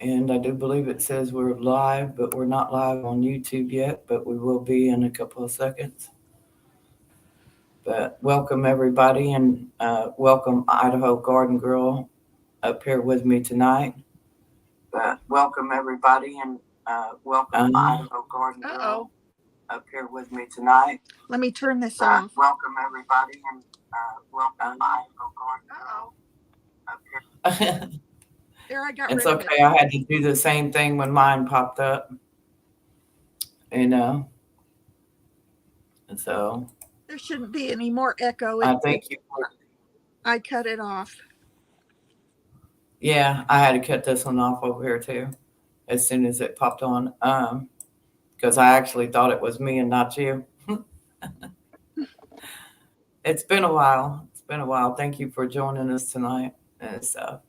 And I do believe it says we're live, but we're not live on YouTube yet, but we will be in a couple of seconds. But welcome everybody, and welcome Idaho Garden Girl up here with me tonight. But welcome everybody, and welcome Idaho Garden Girl Uh-oh. up here with me tonight. Let me turn this off. Welcome everybody, and welcome Idaho Garden Girl up here. There, I got It's rid of okay. it. I had to do the same thing when mine popped up. You know, and so There shouldn't be any more echo. I thank you for. I cut it off. Yeah, I had to cut this one off over here too, as soon as it popped on. Because I actually thought it was me and not you. It's been a while. It's been a while. Thank you for joining us tonight and stuff.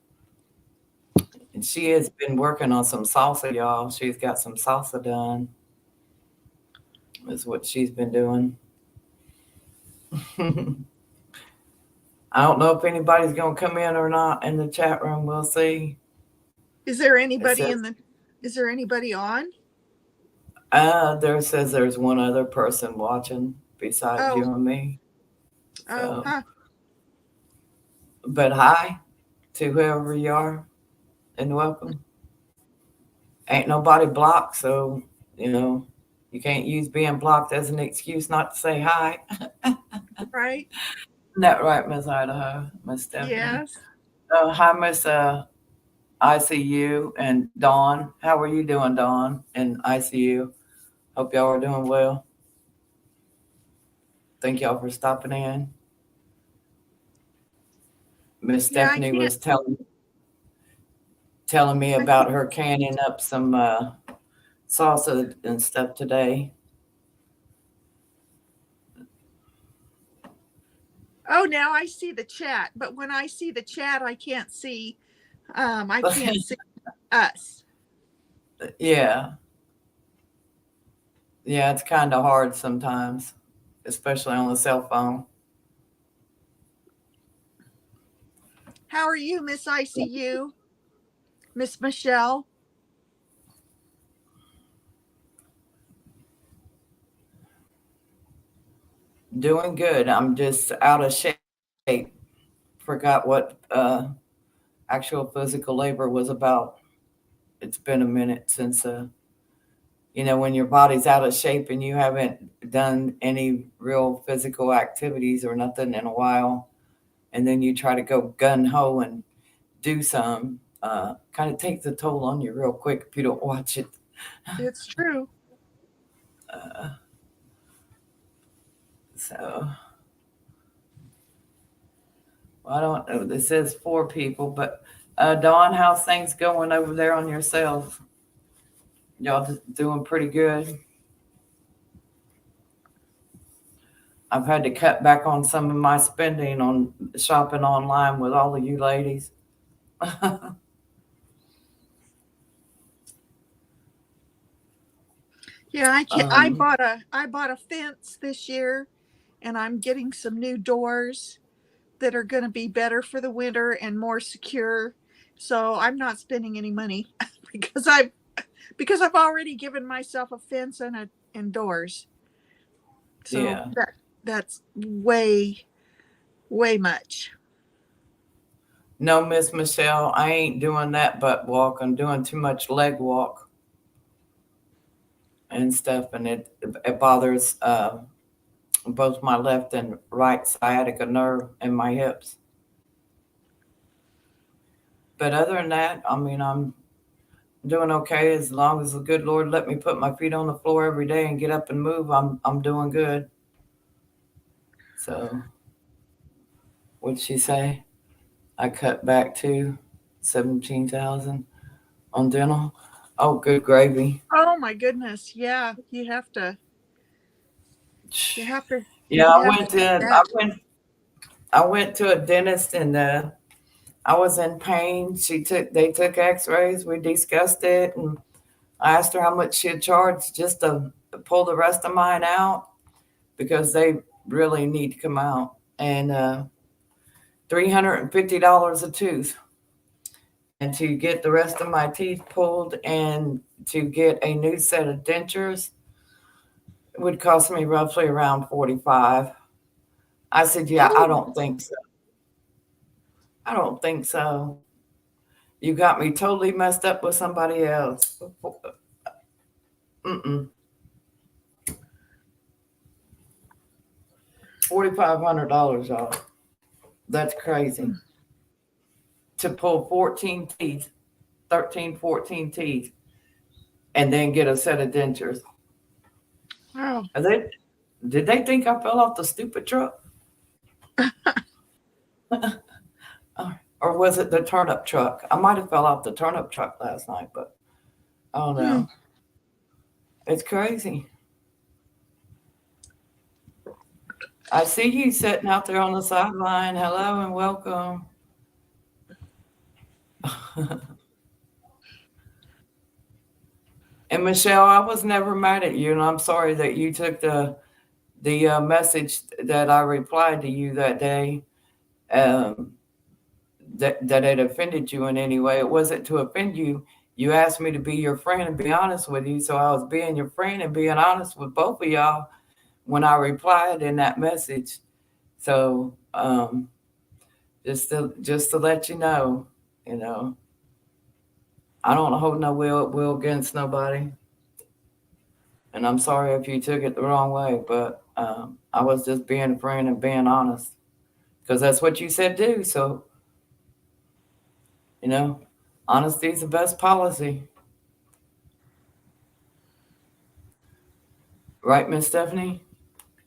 And she has been working on some salsa, y'all. She's got some salsa done. Is what she's been doing. I don't know if anybody's gonna come in or not in the chat room. We'll see. Is there anybody is there anybody on? There says there's one other person watching besides you and me. Oh, huh. But hi to whoever you are and welcome. Ain't nobody blocked, so you can't use being blocked as an excuse not to say hi. Right. Isn't that right, Miss Idaho, Miss Stephanie? Yes. Hi, Miss ICU and Dawn. How are you doing, Dawn and ICU? Hope y'all are doing well. Thank y'all for stopping in. Miss Stephanie was telling me about her canning up some salsa and stuff today. Oh, now I see the chat, but when I see the chat, I can't see us. Yeah. Yeah, it's kind of hard sometimes, especially on the cell phone. How are you, Miss ICU? Miss Michelle? Doing good. I'm just out of shape. Forgot what actual physical labor was about. It's been a minute since when your body's out of shape and you haven't done any real physical activities or nothing in a while, and then you try to go gun ho and do some, kind of takes a toll on you real quick if you don't watch it. It's true. So, well, I don't know. This says 4 people, but Dawn, how's things going over there on yourselves? Y'all doing pretty good? I've had to cut back on some of my spending on shopping online with all of you ladies. Yeah, I bought a fence this year, and I'm getting some new doors that are going to be better for the winter and more secure. So I'm not spending any money because I've already given myself a fence and doors. So Yeah. that's way much. No, Miss Michelle, I ain't doing that butt walk. I'm doing too much leg walk and stuff, and it bothers both my left and right sciatica nerve and my hips. But other than that, I mean, I'm doing okay as long as the good Lord let me put my feet on the floor every day and get up and move. I'm doing good. So, what'd she say? I cut back to 17,000 on dental. Oh, good gravy. Oh my goodness. Yeah, you have to Yeah, you have to do that. I went to a dentist and I was in pain. They took X-rays. We discussed it, and I asked her how much she'd charge just to pull the rest of mine out because they really need to come out. And $350 a tooth. to get the rest of my teeth pulled and to get a new set of dentures would cost me roughly around 45. I said, yeah, I don't think so. I don't think so. You got me totally messed up with somebody else. Mm-mm. $4,500, y'all. That's crazy. To pull 14 teeth, 13, 14 teeth, and then get a set of dentures. Wow. Did they think I fell off the stupid truck? Or was it the turnip truck? I might have fell off the turnip truck last night, but I don't know. It's crazy. I see you sitting out there on the sideline. Hello and welcome. And Michelle, I was never mad at you, and I'm sorry that you took the message that I replied to you that day, that it offended you in any way. It wasn't to offend you. You asked me to be your friend and be honest with you, so I was being your friend and being honest with both of y'all when I replied in that message. So just to let you know, I don't hold no will against nobody. And I'm sorry if you took it the wrong way, but I was just being a friend and being honest. Because that's what you said do. So, honesty is the best policy. Right, Miss Stephanie?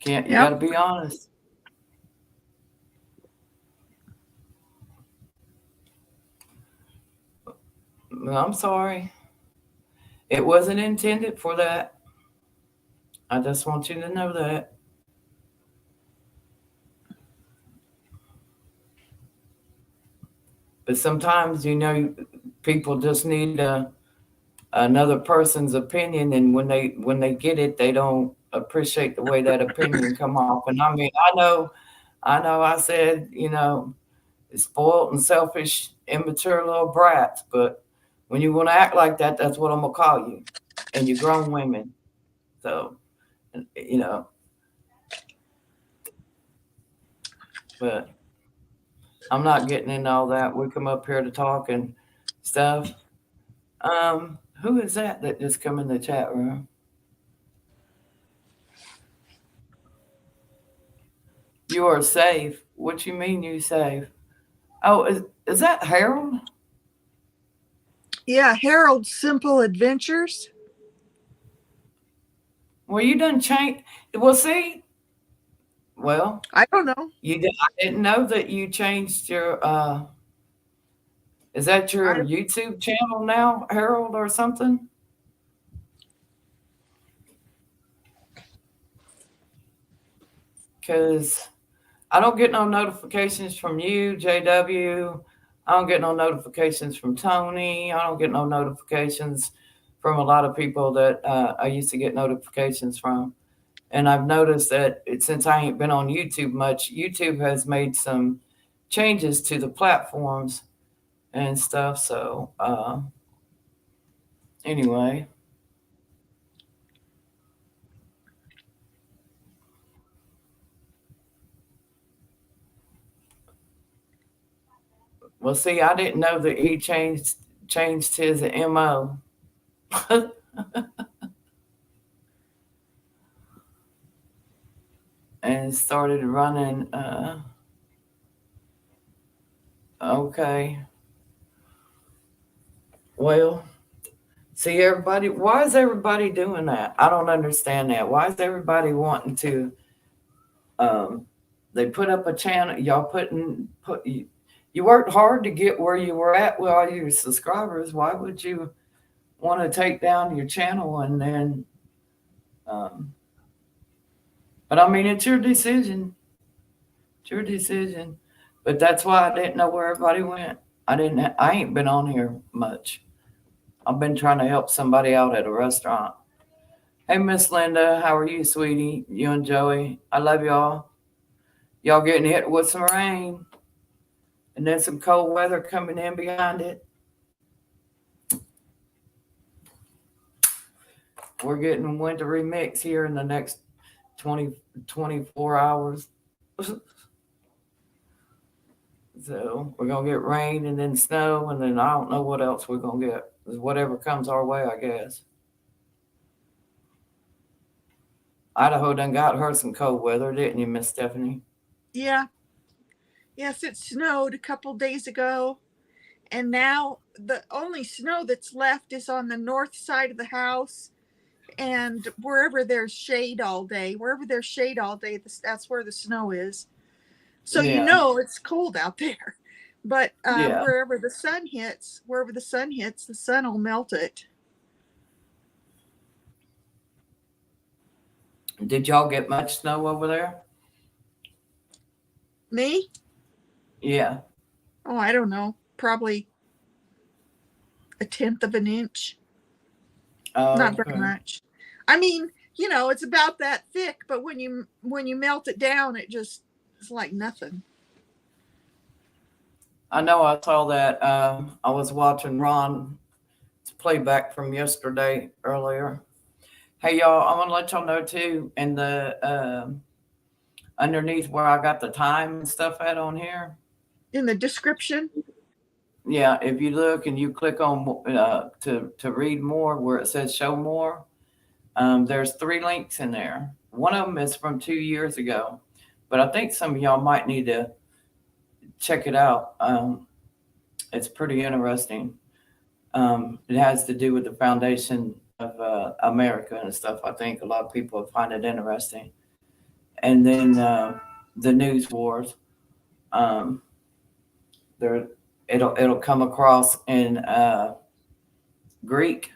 You gotta be honest. Well, I'm sorry. It wasn't intended for that. I just want you to know that. But sometimes, people just need another person's opinion, and when they get it, they don't appreciate the way that opinion come off. And I mean, I said, spoiled and selfish, immature little brats, but when you want to act like that, that's what I'm gonna call you. And you're grown women. So, but I'm not getting into all that. We come up here to talk and stuff. Who is that just come in the chat room? You are safe. What you mean you safe? Oh, is that Harold? Yeah, Harold Simple Adventures. Well, you done change. Well, see. Well, I don't know. I didn't know that you changed your. Is that your YouTube channel now, Harold, or something? Because I don't get no notifications from you, JW. I don't get no notifications from Tony. I don't get no notifications from a lot of people that I used to get notifications from. And I've noticed that since I ain't been on YouTube much, YouTube has made some changes to the platforms and stuff. So anyway. Well, see, I didn't know that he changed his MO. And started running. Okay. Well, see, why is everybody doing that? I don't understand that. Why is everybody wanting to, they put up a channel, y'all you worked hard to get where you were at with all your subscribers. Why would you want to take down your channel and then, but I mean, it's your decision. It's your decision. But that's why I didn't know where everybody went. I ain't been on here much. I've been trying to help somebody out at a restaurant. Hey, Miss Linda, how are you, sweetie? You and Joey. I love y'all. Y'all getting hit with some rain. And then some cold weather coming in behind it. we're getting wintery mix here in the next 24 hours. So we're gonna get rain and then snow, and then I don't know what else we're gonna get. Whatever comes our way, I guess. Idaho done got her some cold weather, didn't you, Miss Stephanie? Yeah. Yes, it snowed a couple days ago. And now the only snow that's left is on the north side of the house. And wherever there's shade all day, that's where the snow is. So Yeah, it's cold out there. But yeah. wherever the sun hits, the sun will melt it. Did y'all get much snow over there? Me? Yeah. Oh, I don't know. Probably a tenth of an inch. Not Oh, very okay. much. I mean, it's about that thick, but when you melt it down, it's like nothing. I know I saw that. I was watching Ron's playback from yesterday earlier. Hey, y'all, I want to let y'all know too, in the underneath where I got the time and stuff at on here. In the description. Yeah, if you look and you click on to read more where it says show more, there's 3 links in there. One of them is from 2 years ago, but I think some of y'all might need to check it out. It's pretty interesting. It has to do with the foundation of America and stuff. I think a lot of people find it interesting. And then the news wars. Um, there, it'll come across in Greek,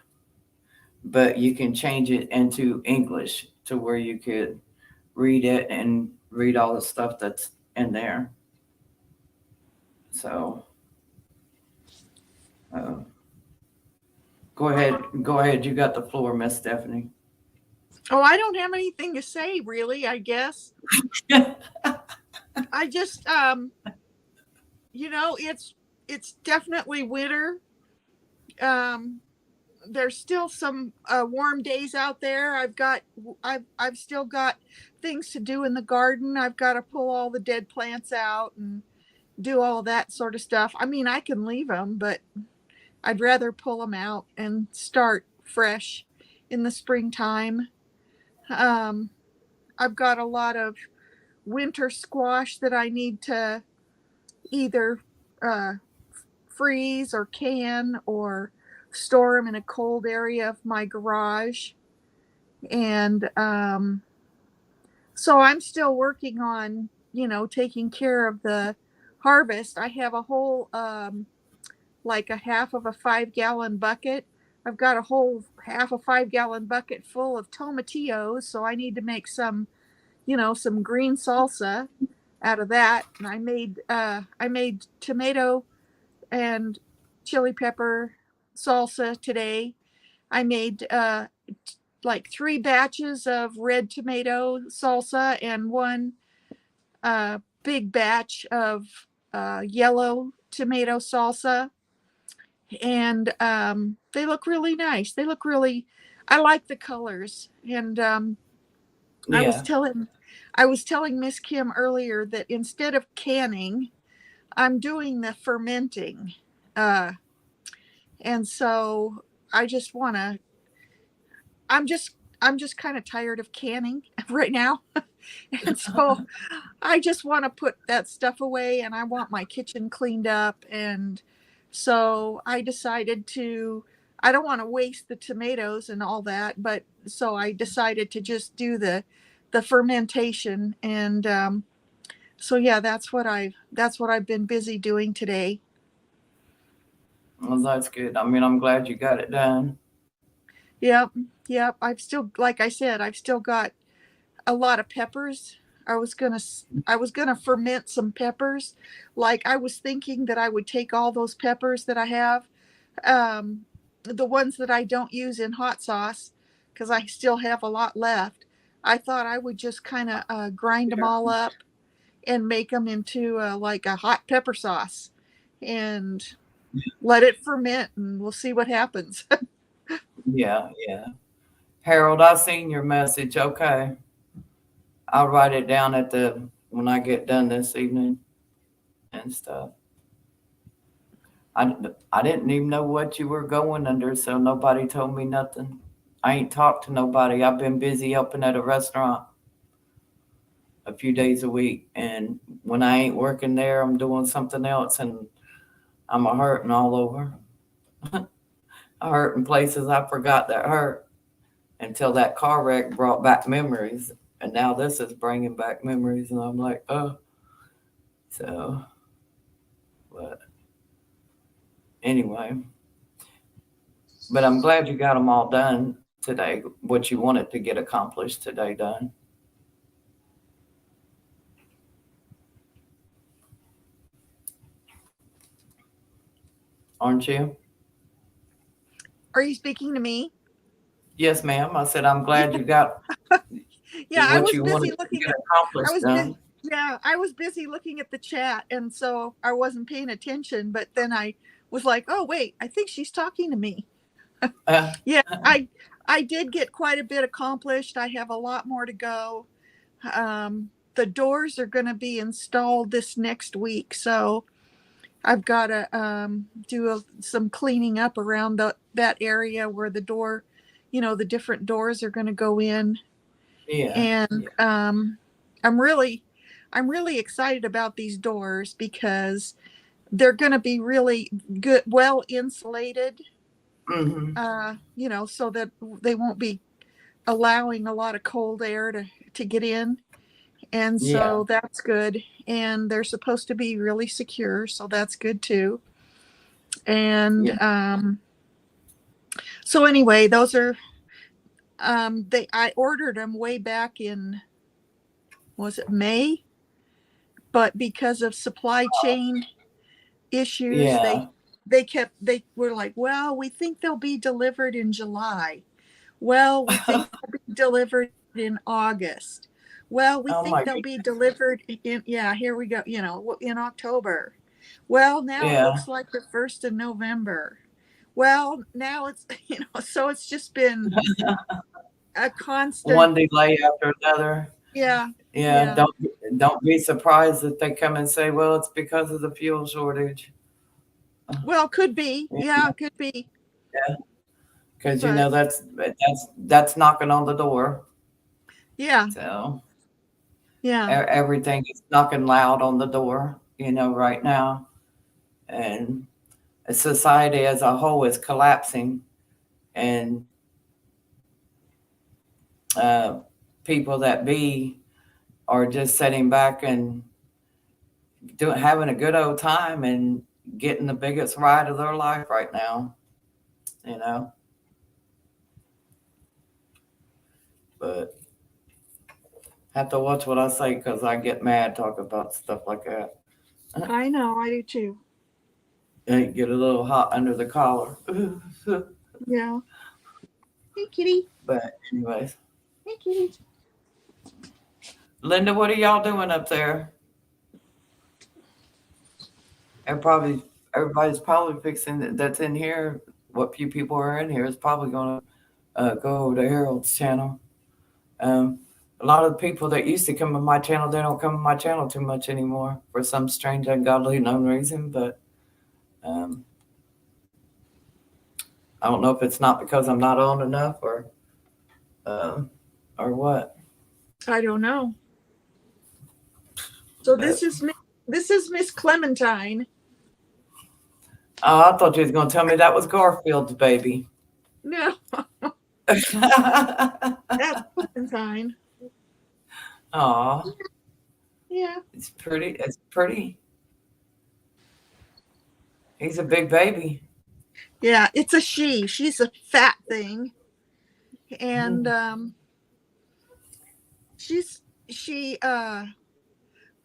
but you can change it into English to where you could read it and read all the stuff that's in there. So uh, go ahead. You got the floor, Miss Stephanie. Oh, I don't have anything to say really, I guess. I just it's definitely winter. Um there's still some warm days out there. I've still got things to do in the garden. I've got to pull all the dead plants out and do all that sort of stuff. I mean, I can leave them, but I'd rather pull them out and start fresh in the springtime. Um, I've got a lot of winter squash that I need to either uh, freeze or can or store them in a cold area of my garage. And so I'm still working on, taking care of the harvest. I have a whole, like a half of a 5 gallon bucket. I've got a whole half a 5 gallon bucket full of tomatillos. So I need to make some green salsa out of that. And I made tomato and chili pepper salsa today. I made like 3 batches of red tomato salsa and one big batch of yellow tomato salsa. And they look really nice. I like the colors. And I was Yeah, telling I was telling Miss Kim earlier that instead of canning, I'm doing the fermenting. Uh, and so I just want to I'm just kind of tired of canning right now. And so I just want to put that stuff away and I want my kitchen cleaned up. And so I don't want to waste the tomatoes and all that, but so I decided to just do the fermentation. And so yeah, that's what I've been busy doing today. well, that's good. I mean, I'm glad you got it done. Yep, yep. Like I said, I've still got a lot of peppers. I was gonna ferment some peppers. Like I was thinking that I would take all those peppers that I have, um, the ones that I don't use in hot sauce, because I still have a lot left. I thought I would just kind of grind them all up and make them into like a hot pepper sauce, and let it ferment, and we'll see what happens. Yeah, yeah. Harold, I seen your message. Okay. I'll write it down when I get done this evening and stuff. I didn't even know what you were going under, so nobody told me nothing. I ain't talked to nobody. I've been busy helping at a restaurant a few days a week, and when I ain't working there, I'm doing something else, and I'm a hurting all over. I hurt in places I forgot that hurt until that car wreck brought back memories, and now this is bringing back memories, and I'm like, oh. So, but anyway, but I'm glad you got them all done today. What you wanted to get accomplished today done. Aren't you? Are you speaking to me? Yes, ma'am. I said I'm glad you got Yeah, I what was you busy wanted to looking get at I accomplished was busy done. yeah, I was busy looking at the chat, and so I wasn't paying attention, but then I was like, "Oh, wait, I think she's talking to me." Uh, Yeah, I did get quite a bit accomplished. I have a lot more to go. The doors are going to be installed this next week, so I've got to some cleaning up around that area where the door, the different doors are going to go in, yeah, and yeah. I'm really, I'm really excited about these doors because they're going to be really good, well insulated, Hmm. so that they won't be allowing a lot of cold air to get in. And Yeah, so that's good. And they're supposed to be really secure, so that's good too. And yeah. so anyway, those are they I ordered them way back in, was it May? But because of supply chain issues, Yeah. they were like, well, we think they'll be delivered in July. Well, we think they'll be delivered in August. Well, we Oh think my they'll God. be delivered in, yeah, here we go, in October. Well, now it Yeah. looks like the 1st of November. Well, now it's, so it's just been a constant, One delay after another. yeah, Yeah. yeah. Don't be surprised if they come and say, well, it's because of the fuel shortage. Well, could be, yeah, could be, Yeah. Because but that's knocking on the door. yeah, So yeah. everything is knocking loud on the door, right now. And society as a whole is collapsing, and uh, people that be are just sitting back and having a good old time and getting the biggest ride of their life right now, you know. But have to watch what I say because I get mad talking about stuff like that. I know, I do too. And get a little hot under the collar. Yeah. Hey, kitty. But anyways, Hey, kitty. Linda, what are y'all doing up there? And everybody's probably fixing that's in here. What few people are in here is probably going to go over to Harold's channel. Um, a lot of the people that used to come to my channel, they don't come to my channel too much anymore for some strange, ungodly, known reason. But um, I don't know if it's not because I'm not on enough um, or what. I don't know. So But this is Miss Clementine. I thought you was going to tell me that was Garfield's baby. No, that's Clementine. Aw, Yeah. it's pretty. It's pretty. He's a big baby. Yeah, it's a she. She's a fat thing. And Mm. she's she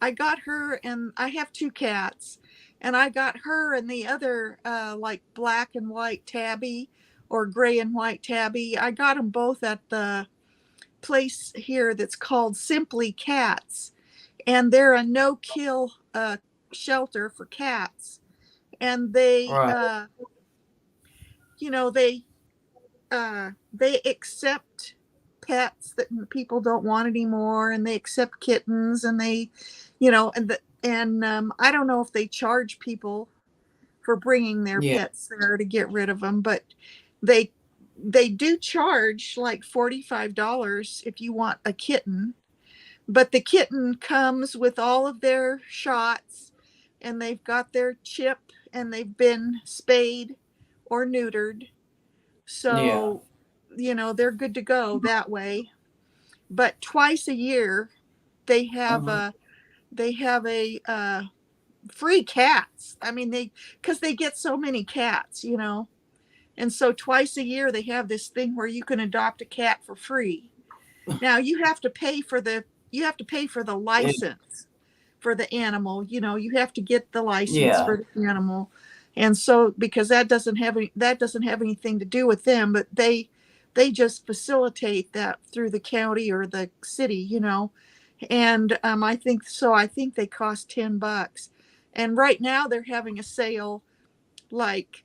I got her, and I have two cats, and I got her and the other like black and white tabby or gray and white tabby. I got them both at the place here that's called Simply Cats, and they're a no-kill shelter for cats. And they Right. you know they they accept pets that people don't want anymore, and they accept kittens, and they, I don't know if they charge people for bringing their Yeah. pets there to get rid of them, but they they do charge like $45 if you want a kitten, but the kitten comes with all of their shots, and they've got their chip, and they've been spayed or neutered. Yeah. So, they're good to go that way. But twice a year they have Uh-huh. a free cats. I mean, because they get so many cats. And so twice a year they have this thing where you can adopt a cat for free. Now you have to pay for the Yeah. license for the animal. You have to get the license Yeah. for the animal. And so, because that doesn't have anything to do with them, but they just facilitate that through the county or the city. And I think they cost $10. And right now they're having a sale, like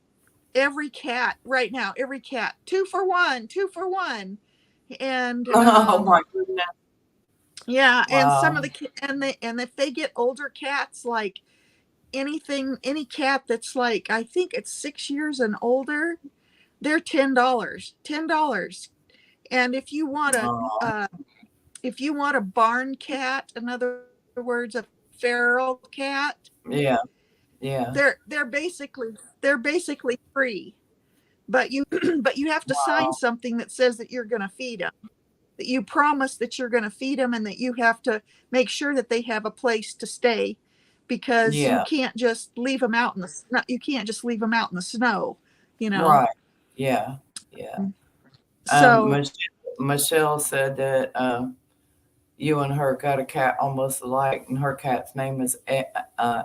every cat, 2 for 1, 2 for 1. And Oh my goodness. yeah, and some of Wow. and if they get older cats, like any cat that's, like, I think it's 6 years and older, they're $10. And Oh, if you want a barn cat, in other words, a feral cat, yeah. Yeah. they're basically free. But you but you have to sign Wow. something that says that you're going to feed them, that you promise that you're going to feed them, and that you have to make sure that they have a place to stay, because you Yeah. can't just leave them out in the snow. You can't just leave them out in the snow, you know. Right. Yeah. Yeah. So Mich- Michelle said that you and her got a cat almost alike, and her cat's name is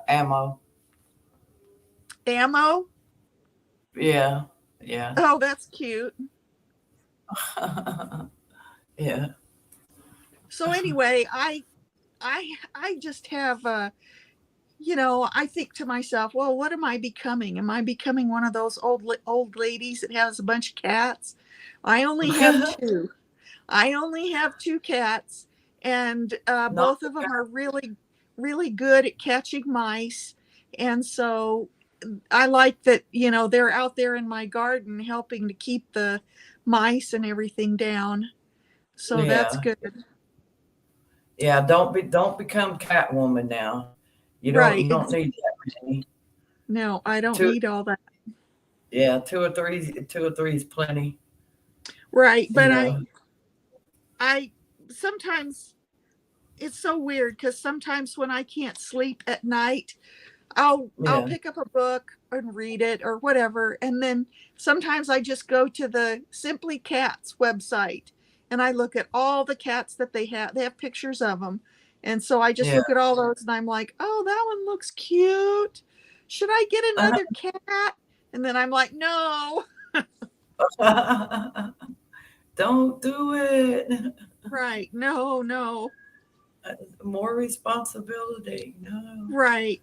Ammo. ammo. Yeah. Yeah. Oh, that's cute. Yeah. So anyway, I just have I think to myself, well, what am I becoming? Am I becoming one of those old ladies that has a bunch of cats? I only have two. I only have two cats, and Not both of them are really, really good at catching mice. And so I like that, they're out there in my garden helping to keep the mice and everything down. So that's yeah. good. Yeah. Don't become Catwoman now. You Right. don't need that many. No, I don't Two need all that. yeah, two or three is plenty. Right. You But I, know. I sometimes it's so weird, because sometimes when I can't sleep at night, I'll Yeah. pick up a book and read it or whatever, and then sometimes I just go to the Simply Cats website, and I look at all the cats that they have. They have pictures of them, and so I just Yeah. look at all those, and I'm like, oh, that one looks cute. Should I get another cat? And then I'm like, no. Don't do it. Right, no, no. More responsibility. No. Right.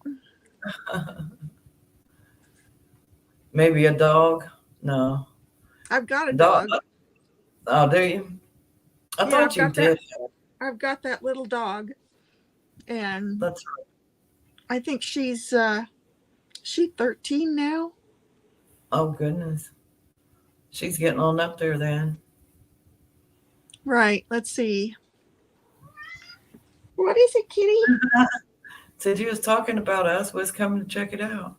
Maybe a dog. No. I've got a Dog. dog. Oh, do you? I Yeah, thought you did. I've got that little dog, and That's right. I think she's 13 now. Oh goodness. She's getting on up there then. Right. Let's see. What is it, kitty? Said you was talking about us, was coming to check it out.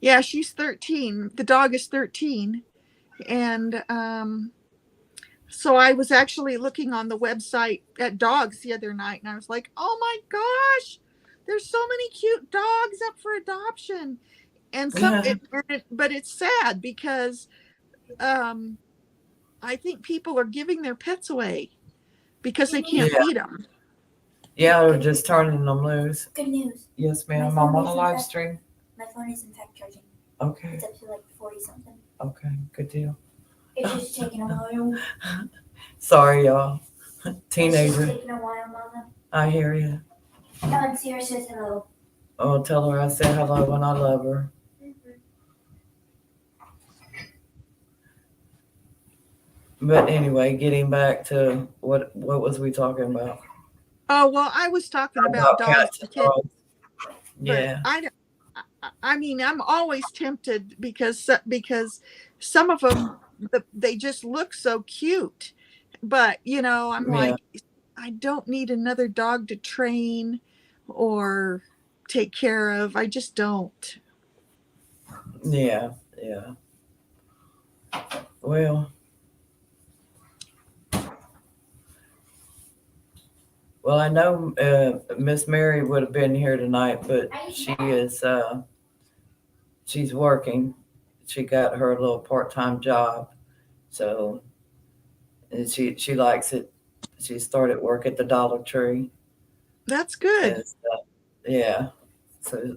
Yeah, she's 13. The dog is 13. And so I was actually looking on the website at dogs the other night, and I was like, oh my gosh, there's so many cute dogs up for adoption. And but it's sad, because I think people are giving their pets away because they can't Yeah. feed them. Yeah, they're just turning them loose. Good news. Yes, ma'am. My I'm phone on a is live in fact- stream. My phone is in fact charging. Okay. It's up to like 40 something. Okay. Good deal. It's just taking a while. Sorry, y'all. It's just Teenager. taking a while, Mama. I hear you. And Sierra says hello. Oh, tell her I said hello when I love her. But anyway, getting back to what was we talking about? Oh, well, I was talking about dogs cats and and kittens, dogs. but Yeah, I mean, I'm always tempted because some of them they just look so cute, but I'm yeah, like, I don't need another dog to train or take care of. I just don't. yeah, yeah. Well, I know Miss Mary would have been here tonight, but she's working. She got her little part-time job, so and she likes it. She started work at the Dollar Tree That's good. and stuff. Yeah, so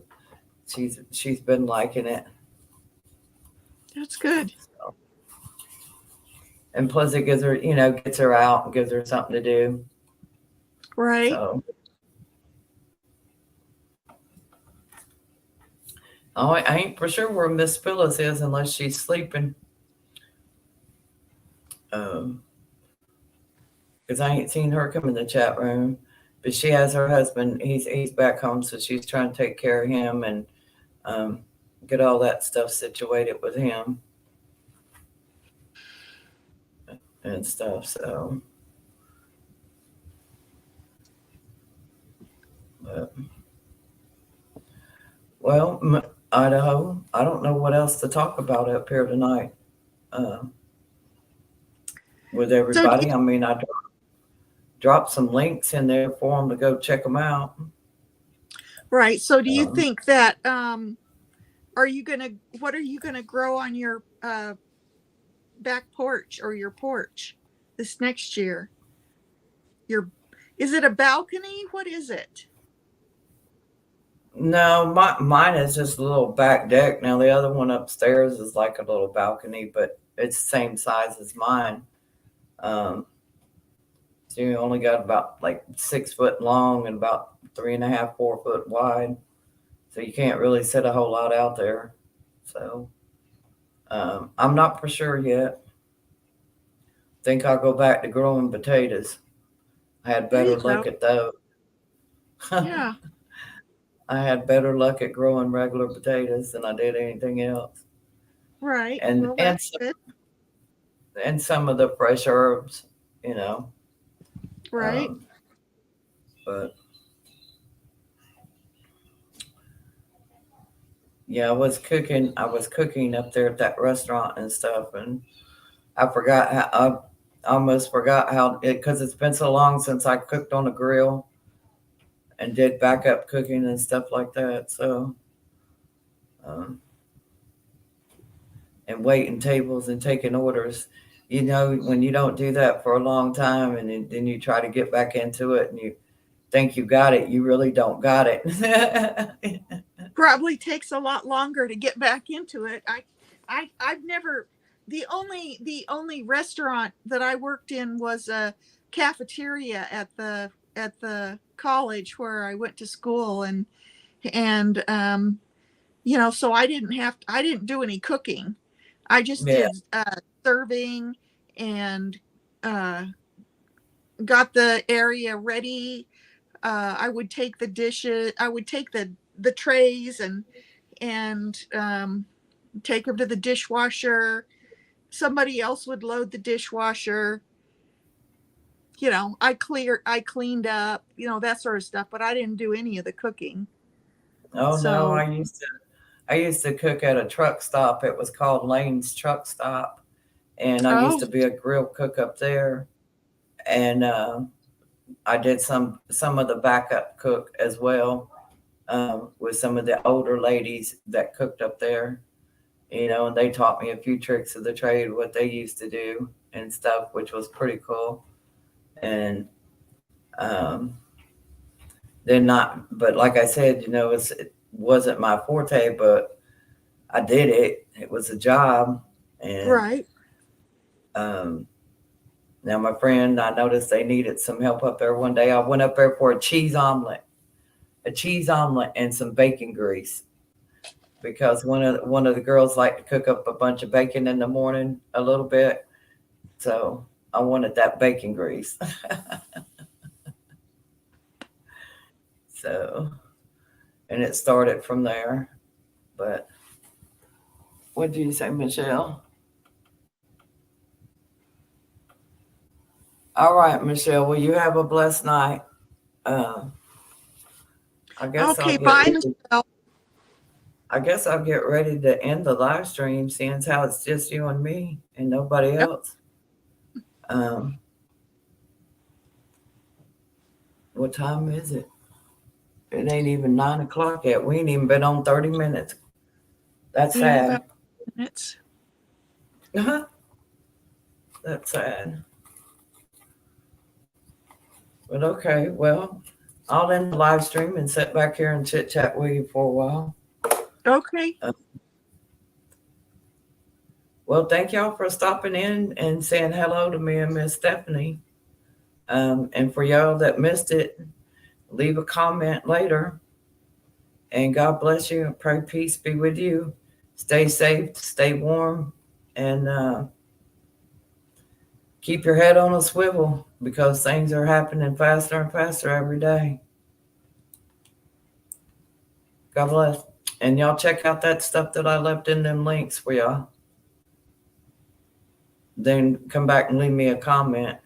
she's been liking it. That's good. So. And plus, it gives her gets her out and gives her something to do. Right. So I ain't for sure where Miss Phyllis is unless she's sleeping. Because I ain't seen her come in the chat room. But she has her husband. He's back home, so she's trying to take care of him and get all that stuff situated with him and stuff. So, but, well, Idaho. I don't know what else to talk about up here tonight with So everybody. I mean, I dropped some links in there for them to go check them out. right. So do you think that what are you gonna grow on your back porch or your porch this next year? Is it a balcony? What is it? No, mine is just a little back deck. Now the other one upstairs is like a little balcony, but it's the same size as mine. So you only got about like 6 foot long and about 3.5, 4 foot wide. So you can't really sit a whole lot out there. So I'm not for sure yet. Think I'll go back to growing potatoes. I had There you better luck go. at those. Yeah. I had better luck at growing regular potatoes than I did anything else. Right. And Well, and that's good. and some of the fresh herbs, Right. But yeah, I was cooking up there at that restaurant and stuff, and I almost forgot how because it's been so long since I cooked on a grill and did backup cooking and stuff like that. So, and waiting tables and taking orders. When you don't do that for a long time and then you try to get back into it and you think you got it, you really don't got it. Probably takes a lot longer to get back into it. I've never the only restaurant that I worked in was a cafeteria at the college where I went to school, and so I didn't do any cooking. I just Yeah. did serving and got the area ready. I would take the dishes. I would take the trays and take them to the dishwasher. Somebody else would load the dishwasher. I cleaned up, that sort of stuff, but I didn't do any of the cooking. Oh no, So, I used to cook at a truck stop. It was called Lane's Truck Stop, and I used oh, to be a grill cook up there. And I did some of the backup cook as well with some of the older ladies that cooked up there. And they taught me a few tricks of the trade, what they used to do and stuff, which was pretty cool. And but like I said, it wasn't my forte, but I did it. It was a job. And right. Now my friend, I noticed they needed some help up there one day. I went up there for a cheese omelet and some bacon grease. Because one of the girls liked to cook up a bunch of bacon in the morning, a little bit, So I wanted that bacon grease. So, and it started from there. But what did you say, Michelle? All right, Michelle. Well, you have a blessed night. I guess Okay, I'll get bye, ready. Michelle. I guess I'll get ready to end the live stream, seeing as how it's just you and me and nobody Yep. else. What time is it? It ain't even 9 o'clock yet. We ain't even been on 30 minutes. That's Yeah, sad. about minutes. Uh-huh. That's sad. But okay, well, I'll end the live stream and sit back here and chit chat with you for a while. Okay. Well, thank y'all for stopping in and saying hello to me and Miss Stephanie. And for y'all that missed it, leave a comment later. And God bless you and pray peace be with you. Stay safe, stay warm, and keep your head on a swivel because things are happening faster and faster every day. God bless. And y'all check out that stuff that I left in them links for y'all. Then come back and leave me a comment.